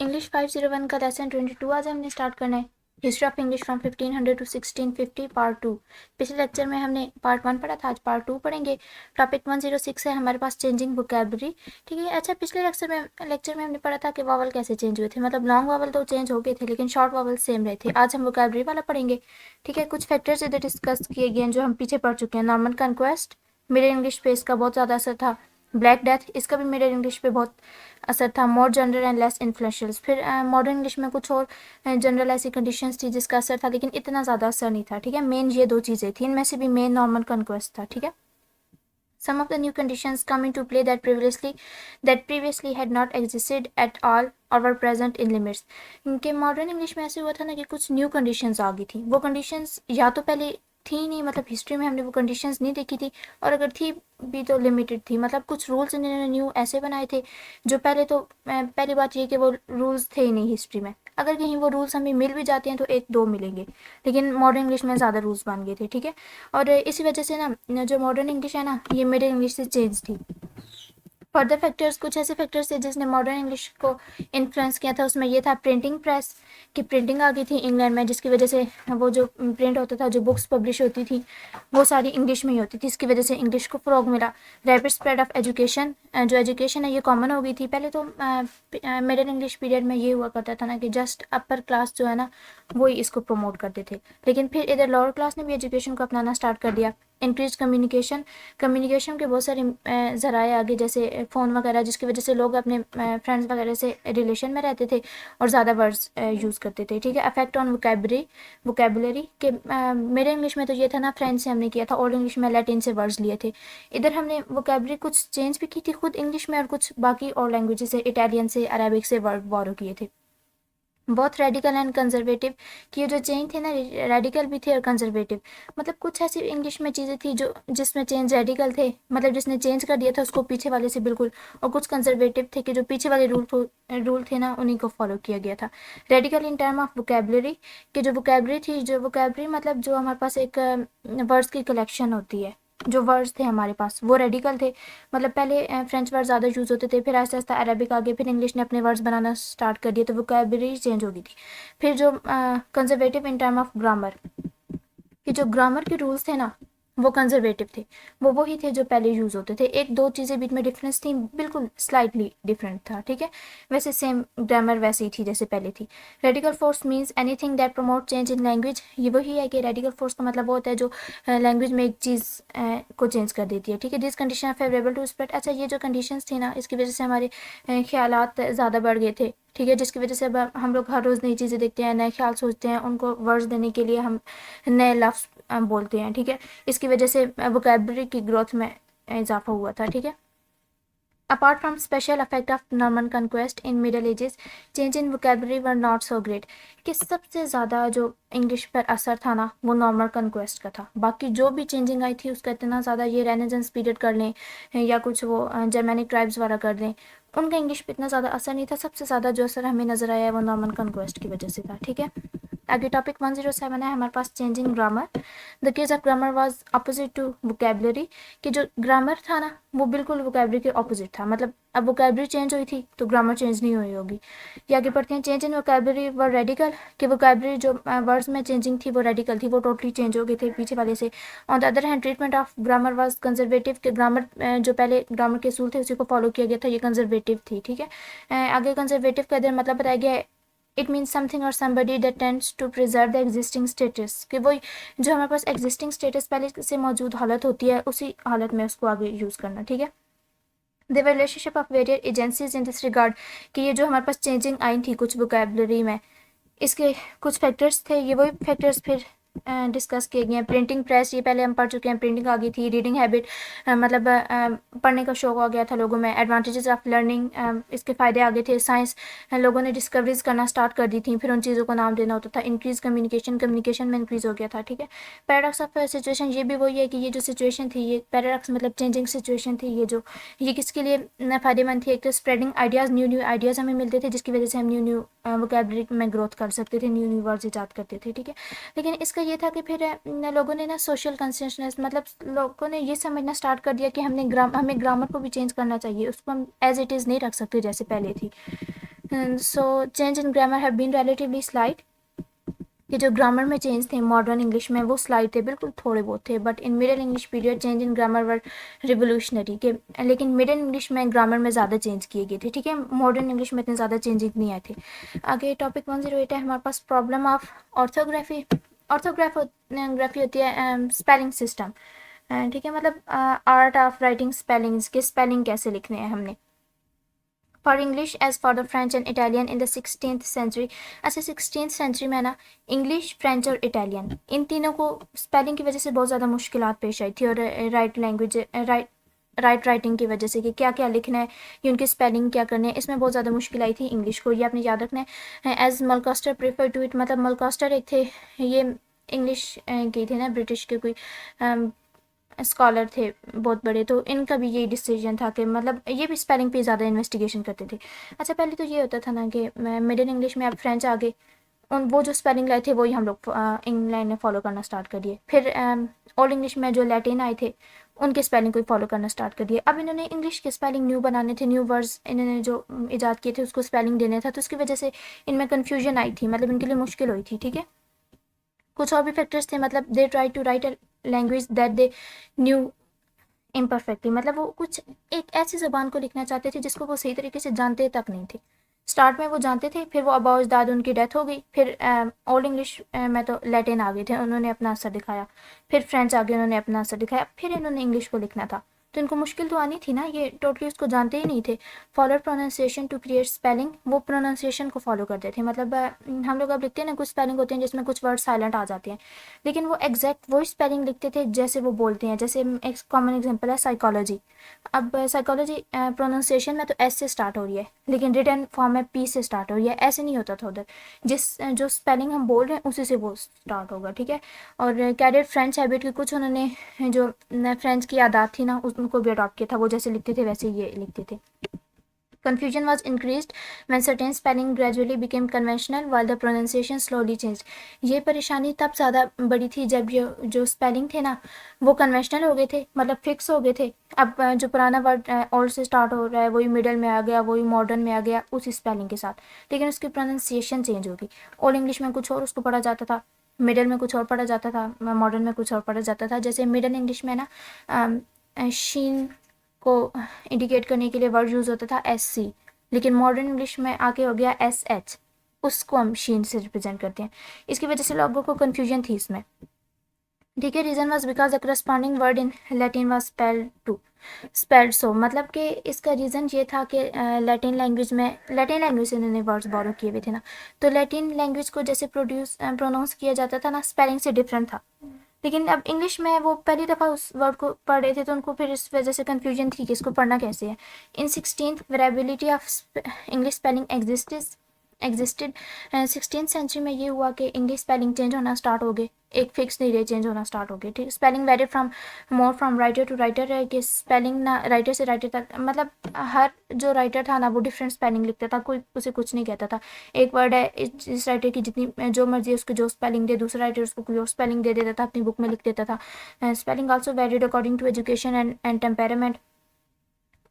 English 501 का lesson 22 आज हमने स्टार्ट करना है। History of English from 1500 to 1650 part 2। पिछले लेक्चर में हमने पार्ट 1 पढ़ा था, आज पार्ट 2 पढ़ेंगे। टॉपिक 106 है हमारे पास, चेंजिंग वोकैबुलरी। ठीक है। अच्छा, पिछले लेक्चर में हमने पढ़ा था कि वावल कैसे चेंज हुए थे, मतलब लॉन्ग वावल तो चेंज हो गए थे लेकिन शॉर्ट वावल सेम रहे थे। आज हम वोकैबुलरी वाला पढ़ेंगे। ठीक है। कुछ फैक्टर्स इधर डिस्कस किए गए हैं जो हम पीछे पढ़ चुके हैं। नॉर्मन कन्क्वेस्ट, मिडिल इंग्लिश पे इसका बहुत ज़्यादा असर था। ब्लैक डेथ, इसका भी मिडिल इंग्लिश पे बहुत असर था। More general and less influential. फिर मॉडर्न इंग्लिश में कुछ और जनरल ऐसी कंडीशंस थी जिसका असर था लेकिन इतना ज़्यादा असर नहीं था। ठीक है। मेन ये दो चीज़ें थी, इनमें से भी मेन नॉर्मन कन्क्वेस्ट था। ठीक है। Some of the new conditions come into play that previously had not existed at all or were present in limits. इनके मॉडर्न इंग्लिश में ऐसे हुआ था ना कि कुछ न्यू कंडीशंस आ गई थी। वो कंडीशंस या तो पहले थी नहीं, मतलब हिस्ट्री में हमने वो कंडीशंस नहीं देखी थी, और अगर थी भी तो लिमिटेड थी। मतलब कुछ रूल्स इन्होंने न्यू ऐसे बनाए थे जो पहले तो पहली बात ये कि वो रूल्स थे ही नहीं हिस्ट्री में। अगर कहीं वो रूल्स हमें मिल भी जाते हैं तो एक दो मिलेंगे, लेकिन मॉडर्न इंग्लिश में ज़्यादा रूल्स बन गए थे। ठीक है। और इसी वजह से ना जो मॉडर्न इंग्लिश है ना, ये मिडिल इंग्लिश से चेंज थी। फर्दर फैक्टर्स, कुछ ऐसे फैक्टर्स थे जिसने मॉडर्न इंग्लिश को इन्फ्लुएंस किया था। उसमें ये था प्रिंटिंग प्रेस की प्रिंटिंग आ गई थी इंग्लैंड में, जिसकी वजह से वो जो प्रिंट होता था, जो बुक्स पब्लिश होती थी, वो सारी इंग्लिश में ही होती थी। इसकी वजह से इंग्लिश को फ़रोग मिला। रैपिड स्प्रेड ऑफ एजुकेशन, जो एजुकेशन है ये कॉमन हो गई थी। पहले तो मिडिल इंग्लिश पीरियड में ये हुआ करता था ना कि जस्ट अपर क्लास जो है ना वही इसको प्रमोट करते थे, लेकिन फिर इधर लोअर क्लास ने भी एजुकेशन को अपनाना स्टार्ट कर दिया। इंक्रीज कम्युनिकेशन, कम्युनिकेशन के बहुत सारे ज़राए आगे, जैसे फ़ोन वगैरह, जिसकी वजह से लोग अपने फ्रेंड्स वगैरह से रिलेशन में रहते थे और ज़्यादा वर्ड्स यूज़ करते थे। ठीक है। अफेक्ट ऑन वोकेबुलरी के मेरे इंग्लिश में तो ये था ना, फ्रेंच से हमने किया था, ओल्ड इंग्लिश में लैटिन से वर्ड्स लिए थे। इधर हमने वोकेबुलरी कुछ चेंज भी की थी खुद इंग्लिश में, और कुछ बाकी और लैंग्वेजेस से, इटालियन से, अरेबिक से वर्ड बोरो किए थे। बहुत रेडिकल एंड कंजर्वेटिव कि ये जो चेंज थे ना, रेडिकल भी थे और कंजर्वेटिव। मतलब कुछ ऐसी इंग्लिश में चीज़ें थी जो जिसमें चेंज रेडिकल थे, मतलब जिसने चेंज कर दिया था उसको पीछे वाले से बिल्कुल, और कुछ कंजर्वेटिव थे कि जो पीछे वाले रूल थे ना उन्हीं को फॉलो किया गया था। Radical in term of vocabulary, कि जो वोकेबुलरी थी, जो वोकेबुलरी मतलब जो हमारे पास एक वर्ड्स की कलेक्शन होती है, जो वर्ड्स थे हमारे पास वो रेडिकल थे। मतलब पहले फ्रेंच वर्ड ज़्यादा यूज़ होते थे, फिर आहिस्ता आहिस्ता अरबिक आ गए, फिर इंग्लिश ने अपने वर्ड्स बनाना स्टार्ट कर दिए, तो वोकैबुलरी चेंज हो गई थी। फिर जो conservative in term of grammar, कि जो ग्रामर के रूल्स थे ना वो कंजर्वेटिव थे, वो वही थे जो पहले यूज़ होते थे। एक दो चीज़ें बीच में डिफरेंस थी, बिल्कुल स्लाइटली डिफरेंट था। ठीक है। वैसे सेम ग्रामर वैसे ही थी जैसे पहले थी। Radical force means anything that promote change in language. ये वही है कि रेडिकल फोर्स का मतलब वो होता है जो लैंग्वेज में एक चीज़ को चेंज कर देती है। ठीक है। This condition favourable to spread. अच्छा, ये जो कंडीशंस थी ना, इसकी वजह से हमारे ख्यालात ज़्यादा बढ़ गए थे। ठीक है। जिसकी वजह से अब हम लोग हर रोज़ नई चीज़ें देखते हैं, नए ख्याल सोचते हैं, उनको वर्ड्स देने के लिए हम नए लफ्ज़ बोलते हैं। ठीक है। इसकी वजह से वोकैबुलरी की ग्रोथ में इजाफा हुआ था। ठीक है। Apart from special effect of Norman conquest in Middle Ages, change in vocabulary were not so great. कि सबसे ज़्यादा जो इंग्लिश पर असर था ना वो नॉर्मन कन्क्वेस्ट का था। बाकी जो भी चेंजिंग आई थी उसका इतना ज़्यादा, ये रेनेजेंस पीरियड कर लें या कुछ वो जर्मैनिक ट्राइब्स वाला कर लें, उनका इंग्लिश पे इतना ज़्यादा असर नहीं था। सबसे ज़्यादा जो असर हमें नज़र आया है वो नॉर्मन कन्क्वेस्ट की वजह से था। ठीक है। आगे टॉपिक 107 है हमारे पास, changing grammar. The case of grammar was opposite to vocabulary, कि जो ग्रामर था ना वो बिल्कुल वोकैबुलरी के ऑपोजिट था। मतलब अब वोकैबुलरी चेंज हुई थी तो ग्रामर चेंज नहीं हुई होगी। ये आगे पढ़ते हैं। Change in vocabulary were radical, कि वोकैबुलरी जो वर्ड्स में चेंजिंग थी वो रेडिकल थी, वो टोटली चेंज हो गए थे पीछे वाले से। On the other hand treatment of grammar was conservative, कि ग्रामर जो पहले ग्रामर के असूल थे उसी को फॉलो किया गया था, ये कंजर्वेटिव थी। ठीक है। आगे कंजर्वेटिव का इधर मतलब बताया गया है, इट मीन्स समथिंग और somebody that tends to preserve the existing status, कि वही जो हमारे पास एग्जिस्टिंग स्टेटस पहले से मौजूद हालत होती है उसी हालत में उसको आगे यूज़ करना। ठीक है। The relationship of various agencies in this regard, कि ये जो हमारे पास चेंजिंग आई थी कुछ वोकैबुलरी में, इसके कुछ फैक्टर्स थे, ये वही फैक्टर्स फिर डिस्कस किए गए हैं। प्रिंटिंग प्रेस, ये पहले हम पढ़ चुके हैं, प्रिंटिंग आ गई थी। रीडिंग हैबिट, मतलब पढ़ने का शौक आ गया था लोगों में। एडवांटेजेस ऑफ लर्निंग, इसके फ़ायदे आ गए थे। साइंस, लोगों ने डिस्कवरीज करना स्टार्ट कर दी थी, फिर उन चीज़ों को नाम देना होता था। इंक्रीज कम्युनिकेशन, कम्युनिकेशन में इंक्रीज़ हो गया था। ठीक है। पैराडॉक्स ऑफ सिचुएशन, ये भी वही है कि ये जो सिचुएशन थी, ये पैराडॉक्स मतलब चेंजिंग सिचुएशन थी, ये किसके लिए फ़ायदेमंद थी। एक तो स्प्रेडिंग आइडियाज़, न्यू आइडियाज़ हमें मिलते थे जिसकी वजह से हम न्यू वोकैबुलरी में ग्रोथ कर सकते थे, न्यू वर्ड्स ईजाद करते थे। ठीक है। लेकिन इसका ये था कि फिर लोगों ने ना सोशल कंसियसनेस, मतलब लोगों ने ये समझना स्टार्ट कर दिया कि हमें ग्रामर को भी चेंज करना चाहिए, उसको हम एज इट इज़ नहीं रख सकते जैसे पहले थी। So change in grammar have been relatively slight, कि जो ग्रामर में चेंज थे मॉडर्न इंग्लिश में वो स्लाइड थे, बिल्कुल थोड़े बहुत थे, but in middle English period change in grammar were revolutionary के, लेकिन मिडिल इंग्लिश में ग्रामर में ज़्यादा चेंज किए गए थे, ठीक है, मॉडर्न इंग्लिश में इतने ज़्यादा चेंजेस नहीं आए थे। आगे टॉपिक 108 है हमारे पास, प्रॉब्लम ऑफ ऑर्थोग्राफी। ऑर्थोग्राफी होती है स्पेलिंग सिस्टम, ठीक है, मतलब आर्ट ऑफ राइटिंग स्पेलिंग्स के स्पेलिंग कैसे लिखने हैं हमने, for English as for the French and Italian in the 16th century. अच्छा 16th सेंचुरी में ना इंग्लिश, फ्रेंच और इटालियन इन तीनों को स्पेलिंग की वजह से बहुत ज़्यादा मुश्किलात पेश आई थी, और राइट राइटिंग की वजह से कि क्या क्या लिखना है, ये उनकी स्पेलिंग क्या करनी है, इसमें बहुत ज़्यादा मुश्किल आई थी इंग्लिश को, ये आपने याद रखना है। एज मलकास्टर प्रेफर टू इट, मतलब मलकास्टर एक थे, ये इंग्लिश के थे ना, ब्रिटिश के कोई स्कॉलर थे बहुत बड़े, तो इनका भी यही डिसीजन था कि मतलब ये भी स्पेलिंग पे ज़्यादा इन्वेस्टिगेशन करते थे। अच्छा पहले तो ये होता था ना कि मिडिल इंग्लिश में अब फ्रेंच आ गए, उन वो जो स्पेलिंग लाए थे वही हम लोग इंग्लैंड ने फॉलो करना स्टार्ट कर दिए। फिर ओल्ड इंग्लिश में जो लैटिन आए थे उनके स्पेलिंग को फॉलो करना स्टार्ट कर दिए। अब इन्होंने इंग्लिश के स्पेलिंग न्यू बनाने थे, न्यू वर्ड्स इन्होंने जो ईजाद किए थे उसको स्पेलिंग देना था, तो उसकी वजह से इनमें कन्फ्यूजन आई थी, मतलब इनके लिए मुश्किल हुई थी, ठीक है। कुछ और भी फैक्टर्स थे, मतलब they try to write a language that they knew imperfectly, मतलब वो कुछ एक ऐसी ज़बान को लिखना चाहते थे जिसको वो सही तरीके से जानते तक नहीं थे। स्टार्ट में वो जानते थे, फिर वो अबाउजदाद उनकी डेथ हो गई, फिर ओल्ड इंग्लिश में तो लैटिन आ गए थे, उन्होंने अपना असर दिखाया, फिर फ्रेंच आ गए, उन्होंने अपना असर दिखाया, फिर इन्होंने इंग्लिश को लिखना था, तो इनको मुश्किल तो आनी थी ना, ये टोटली उसको जानते ही नहीं थे। Follow pronunciation to create spelling, वो प्रोनाउंसिएशन को फॉलो करते थे, मतलब हम लोग अब लिखते हैं ना कुछ स्पेलिंग होते हैं जिसमें कुछ वर्ड साइलेंट आ जाते हैं, लेकिन वो एग्जैक्ट वही स्पेलिंग लिखते थे जैसे वो बोलते हैं। जैसे एक कॉमन एग्जांपल है साइकोलॉजी, अब साइकोलॉजी प्रोनाउंसिएशन में तो एस से स्टार्ट हो रही है, लेकिन रिटर्न फॉर्म में पी से स्टार्ट हो रही है, ऐसे नहीं होता था उधर, जिस जो स्पेलिंग हम बोल रहे हैं उसी से वो स्टार्ट होगा, ठीक है। और कैडेट फ्रेंच हैबिट की कुछ उन्होंने जो फ्रेंच की आदत थी ना उनको भी अडॉप्ट किया था, वो जैसे लिखते थे वैसे ये लिखते थे। Confusion was increased when certain spelling gradually became conventional while the pronunciation slowly changed. ये परेशानी तब ज़्यादा बड़ी थी जब ये जो स्पेलिंग थे ना वो कन्वेंशनल हो गए थे, मतलब फिक्स हो गए थे। अब जो पुराना वर्ड ओल्ड से स्टार्ट हो रहा है वही मिडल में आ गया, वही मॉडर्न में आ गया उसी स्पेलिंग के साथ, लेकिन उसकी प्रोनाउंसिएशन चेंज होगी। ओल्ड इंग्लिश में कुछ और उसको पढ़ा जाता था, मिडल में कुछ और पढ़ा जाता था, मॉडर्न में कुछ और पढ़ा जाता था। जैसे मिडल इंग्लिश में ना शीन को इंडिकेट करने के लिए वर्ड यूज़ होता था एस सी, लेकिन मॉडर्न इंग्लिश में आके हो गया एस एच, उसको हम शीन से रिप्रेजेंट करते हैं। इसकी वजह से लोगों को कन्फ्यूजन थी इसमें, ठीक है। Reason was because the corresponding word in Latin was spelled so, मतलब कि इसका रीज़न ये था कि लैटिन लैंग्वेज से इन्होंने वर्ड्स बोरो किए हुए थे ना, तो लैटिन लैंग्वेज को जैसे प्रोनाउंस किया जाता था ना स्पेलिंग से डिफरेंट था, लेकिन अब इंग्लिश में वो पहली दफ़ा उस वर्ड को पढ़ रहे थे तो उनको फिर इस वजह से कन्फ्यूजन थी कि इसको पढ़ना कैसे है। In 16th variability of English spelling existed 16th century में ये हुआ कि इंग्लिश स्पेलिंग चेंज होना स्टार्ट हो गए, एक फिक्स नहीं रहे, चेंज होना स्टार्ट हो गए, ठीक। Spelling vary from writer to writer है कि स्पेलिंग ना राइटर से राइटर तक, मतलब हर जो राइटर था ना वो डिफरेंट स्पेलिंग लिखता था, कोई उसे कुछ नहीं कहता था। एक वर्ड है इस राइटर की जितनी जो मर्जी उसको जो स्पेलिंग दे, दूसरा राइटर उसको कोई और स्पेलिंग दे देता था, अपनी बुक में लिख देता था। Spelling also varied according to education and temperament,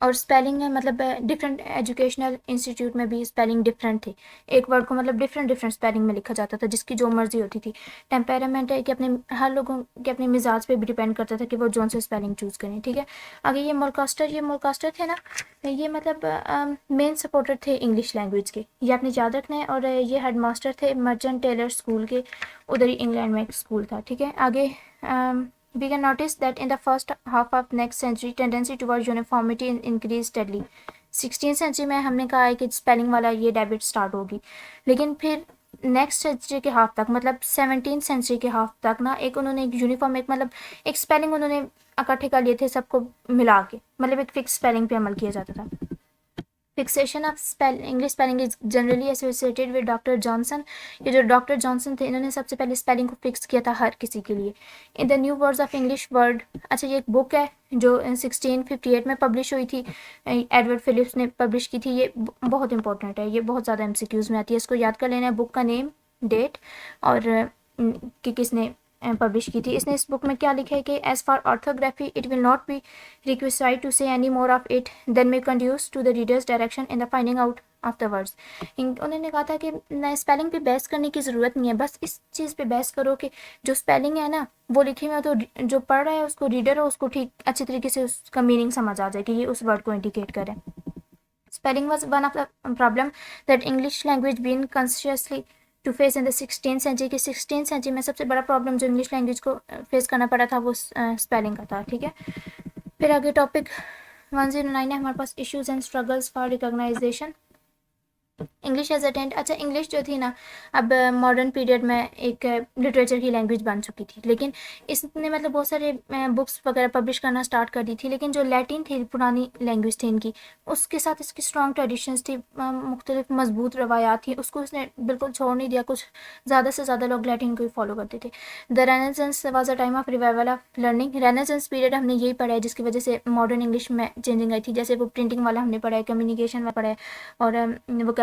और स्पेलिंग है मतलब डिफरेंट एजुकेशनल इंस्टीट्यूट में भी स्पेलिंग डिफरेंट थे, एक वर्ड को मतलब डिफरेंट स्पेलिंग में लिखा जाता था जिसकी जो मर्जी होती थी। टेम्परामेंट है कि अपने हर लोगों के अपने मिजाज पे भी डिपेंड करता था कि वो जोन से स्पेलिंग चूज़ करें, ठीक है। आगे ये मोलकास्टर थे ना, ये मतलब मेन सपोर्टर थे इंग्लिश लैंग्वेज के, ये आपने याद रखना है। और ये हेड मास्टर थे मर्चेंट टेलर स्कूल के, उधर ही इंग्लैंड में एक स्कूल था, ठीक है। आगे we can notice that in the first half of next century tendency towards uniformity increased steadily। 16th century में हमने कहा है कि स्पेलिंग वाला ये डेबिट स्टार्ट होगी, लेकिन फिर नेक्स्ट सेंचुरी के हाफ तक, मतलब 17th सेंचुरी के हाफ तक ना एक उन्होंने एक यूनिफॉर्म एक मतलब एक स्पेलिंग उन्होंने इकट्ठे कर लिए थे सबको मिला के, मतलब एक फिक्स स्पेलिंग पे अमल किया जाता था। Fixation of English spelling is generally associated with doctor Johnson. ये जो डॉक्टर जॉनसन थे इन्होंने सबसे पहले स्पेलिंग को फिक्स किया था हर किसी के लिए। In the new words of English word, अच्छा ये एक बुक है जो 1658 में पब्लिश हुई थी, एडवर्ड फिलिप्स ने पब्लिश की थी। ये बहुत इंपॉर्टेंट है, ये बहुत ज़्यादा MCQs में आती है, इसको याद कर लेना है। बुक का नेम, डेट और कि किसने पब्लिश की थी। इसने इस बुक में क्या लिखा है कि as for orthography it will not be requisited to say any more of it than may conduce to the readers direction in the finding out of the words. उन्होंने कहा था कि स्पेलिंग पे बहस करने की ज़रूरत नहीं है, बस इस चीज़ पे बहस करो कि जो स्पेलिंग है ना वो लिखी हुई है तो जो पढ़ रहा है उसको, रीडर है उसको ठीक अच्छी तरीके से उसका मीनिंग समझ आ जाए कि ये उस वर्ड को इंडिकेट करे। Spelling was one of the problem that English language being consciously to face in the 16th century। की 16th century में सबसे बड़ा प्रॉब्लम जो इंग्लिश लैंग्वेज को फेस करना पड़ा था वो स्पेलिंग का था। ठीक है, फिर आगे टॉपिक 109 है हमारे पास, issues and struggles for recognisation English as attend. अच्छा, इंग्लिश जो थी ना अब मॉडर्न पीरियड में एक लिटरेचर की लैंग्वेज बन चुकी थी, लेकिन इसने मतलब बहुत सारे बुक्स वगैरह पब्लिश करना स्टार्ट कर दी थी, लेकिन जो लैटिन थी पुरानी लैंग्वेज थी इनकी, उसके साथ इसकी स्ट्रॉन्ग ट्रेडिशंस थी, मुख्तलिफ मजबूत रवायात थी, उसको इसने बिल्कुल छोड़ नहीं दिया। कुछ ज़्यादा से ज़्यादा लोग लैटिन को ही फॉलो करते थे। The renaissance was a time of revival of learning. Renaissance period हमने यही पढ़ा है जिसकी वजह से मॉडर्न इंग्लिश में चेंजिंग आई थी, जैसे वो प्रिंटिंग वाला हमने पढ़ा है, कम्युनिकेशन वाला पढ़ा है और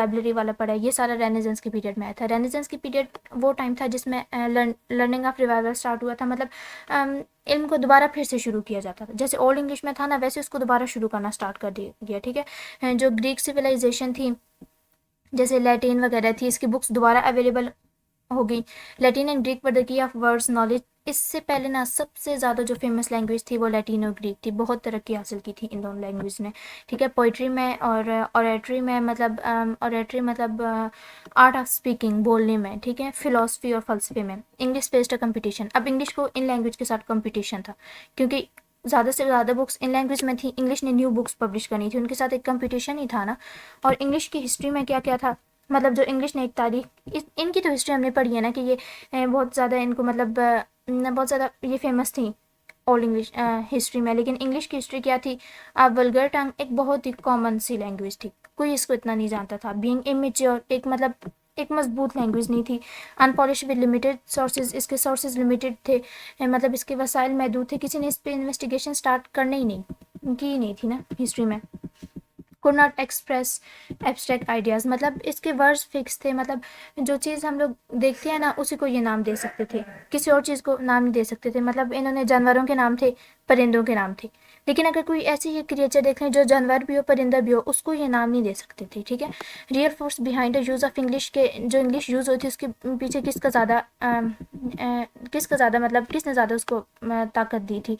वोकेबलरी वाला पढ़ा है, ये सारा रेनेसेंस के पीरियड में आया था। रेनेसेंस की पीरियड वो टाइम था जिसमें लर्निंग ऑफ रिवाइवल स्टार्ट हुआ था, मतलब इल्म को दोबारा फिर से शुरू किया जाता था, जैसे ओल्ड इंग्लिश में था ना वैसे उसको दोबारा शुरू करना स्टार्ट कर दिया गया। ठीक है, जो ग्रीक सिविलाइजेशन थी जैसे लैटिन वगैरह थी, इसकी बुक्स दोबारा अवेलेबल हो गई। लैटिन एंड ग्रीक पर the key of words knowledge. इससे पहले ना सबसे ज़्यादा जो फेमस लैंग्वेज थी वो लैटिन और ग्रीक थी, बहुत तरक्की हासिल की थी इन दोनों लैंग्वेज ने। ठीक है, पोइट्री में और ऑरेटरी में, मतलब ऑरेटरी मतलब आर्ट ऑफ स्पीकिंग, बोलने में। ठीक है, फिलोसफी और फलसफे में इंग्लिश बेस्ड कंपटीशन। अब इंग्लिश को इन लैंग्वेज के साथ कंपटीशन था क्योंकि ज़्यादा से ज़्यादा बुक्स इन लैंग्वेज में थी, इंग्लिश ने न्यू बुक्स पब्लिश करनी थी, उनके साथ एक कंपटीशन ही था ना। और इंग्लिश की हिस्ट्री में क्या क्या था, मतलब जो इंग्लिश ने एक तारीख, इनकी तो हिस्ट्री हमने पढ़ी है ना कि ये बहुत ज़्यादा इनको मतलब बहुत ज़्यादा ये फेमस थी ओल्ड इंग्लिश हिस्ट्री में। लेकिन इंग्लिश की हिस्ट्री क्या थी, वल्गर टंग एक बहुत ही कॉमन सी लैंग्वेज थी, कोई इसको इतना नहीं जानता था। बीइंग इमेच्योर, एक मतलब एक मजबूत लैंग्वेज नहीं थी। अनपॉलिश विद लिमिटेड सोर्सेज, इसके सोर्सेज लिमिटेड थे, मतलब इसके वसाइल महदूद थे, किसी ने इस पर इन्वेस्टिगेशन स्टार्ट करने ही नहीं की नहीं थी ना हिस्ट्री में। could not express abstract ideas, मतलब इसके वर्ड्स फिक्स थे, मतलब जो चीज़ हम लोग देखते हैं ना उसी को ये नाम दे सकते थे, किसी और चीज़ को नाम नहीं दे सकते थे। मतलब इन्होंने जानवरों के नाम थे, परिंदों के नाम थे, लेकिन अगर कोई ऐसी ये क्रिएचर देख लें जो जानवर भी हो परिंदा भी हो, उसको ये नाम नहीं दे सकते थे। ठीक है, real force behind the use of English, के जो इंग्लिश यूज़ होती है उसके पीछे किसका ज़्यादा मतलब किसने ज़्यादा उसको ताकत दी थी।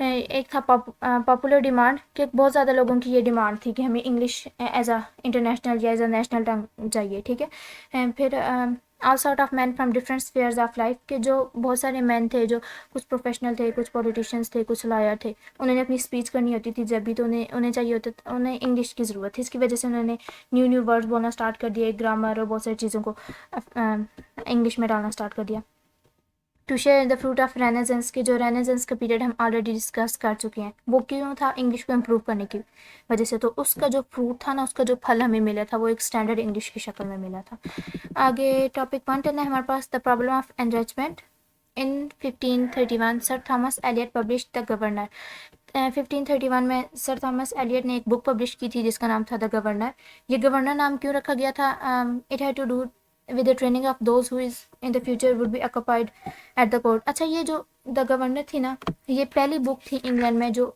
एक था पॉपुलर डिमांड, कि बहुत ज़्यादा लोगों की ये डिमांड थी कि हमें इंग्लिश एज अ इंटरनेशनल या एज अ नेशनल टंग चाहिए। ठीक है, फिर all sort of man from different spheres of life, के जो बहुत सारे मैन थे, जो कुछ प्रोफेशनल थे, कुछ पॉलिटिशियंस थे, कुछ लॉयर थे, उन्होंने अपनी स्पीच करनी होती थी जब भी, तो उन्हें चाहिए होता, उन्हें इंग्लिश की ज़रूरत थी। इसकी वजह से उन्होंने न्यू न्यू वर्ड्स बोलना स्टार्ट कर दिया, ग्रामर और बहुत सारी चीज़ों को इंग्लिश में डालना स्टार्ट कर दिया। To share the fruit of renaissance, के जो रेनेसेंस का पीरियड हम ऑलरेडी डिस्कस कर चुके हैं, वो क्यों था, इंग्लिश को इम्प्रूव करने की वजह से। तो उसका जो फ्रूट था ना, उसका जो फल हमें मिला था वो एक स्टैंडर्ड इंग्लिश की शक्ल में मिला था। आगे टॉपिक 110 है हमारे पास, the problem of enrichment. In 1531 sir Thomas Elyot publish the Governor. 1531 में सर थॉमस एलियट ने एक बुक पब्लिश की थी जिसका नाम था द गवर्नर। ये गवर्नर नाम क्यों रखा गया था, it had to do with the training of those who is in the future would be occupied at the court। अच्छा, ये जो द गवर्नर थी ना, ये पहली बुक थी इंग्लैंड में जो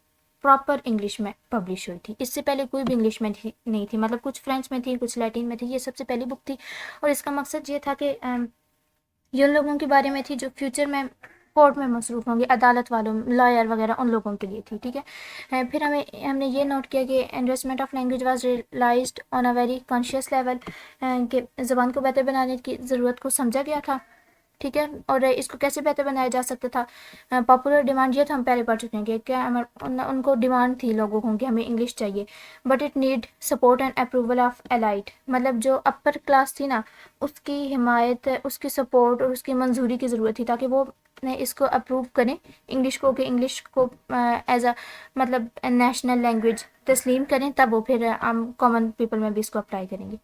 प्रॉपर इंग्लिश में पब्लिश हुई थी। इससे पहले कोई भी इंग्लिश में नहीं थी, मतलब कुछ फ्रेंच में थी, कुछ लैटिन में थी, ये सबसे पहली बुक थी। और इसका मकसद ये था कि ये उन लोगों के बारे में थी जो फ्यूचर में कोर्ट में मसरूफ़ होंगे, अदालत वालों, लॉयर वगैरह, उन लोगों के लिए थी। ठीक है, फिर हमने ये नोट किया कि enrichment of language was realised on a very conscious level, कि ज़बान को बेहतर बनाने की ज़रूरत को समझा गया था। ठीक है, और इसको कैसे बेहतर बनाया जा सकता था, पॉपुलर डिमांड, ये तो हम पहले पढ़ चुके हैं कि क्या उनको डिमांड थी लोगों को कि हमें इंग्लिश चाहिए, but it need support and approval of elite, मतलब जो अपर क्लास थी ना उसकी हिमायत, उसकी सपोर्ट और उसकी मंजूरी की ज़रूरत थी ताकि वो इसको अप्रूव करें इंग्लिश को, कि इंग्लिश को एज अ मतलब नेशनल लैंग्वेज तस्लीम करें, तब वो फिर आम कॉमन पीपल में भी इसको अप्लाई करेंगे।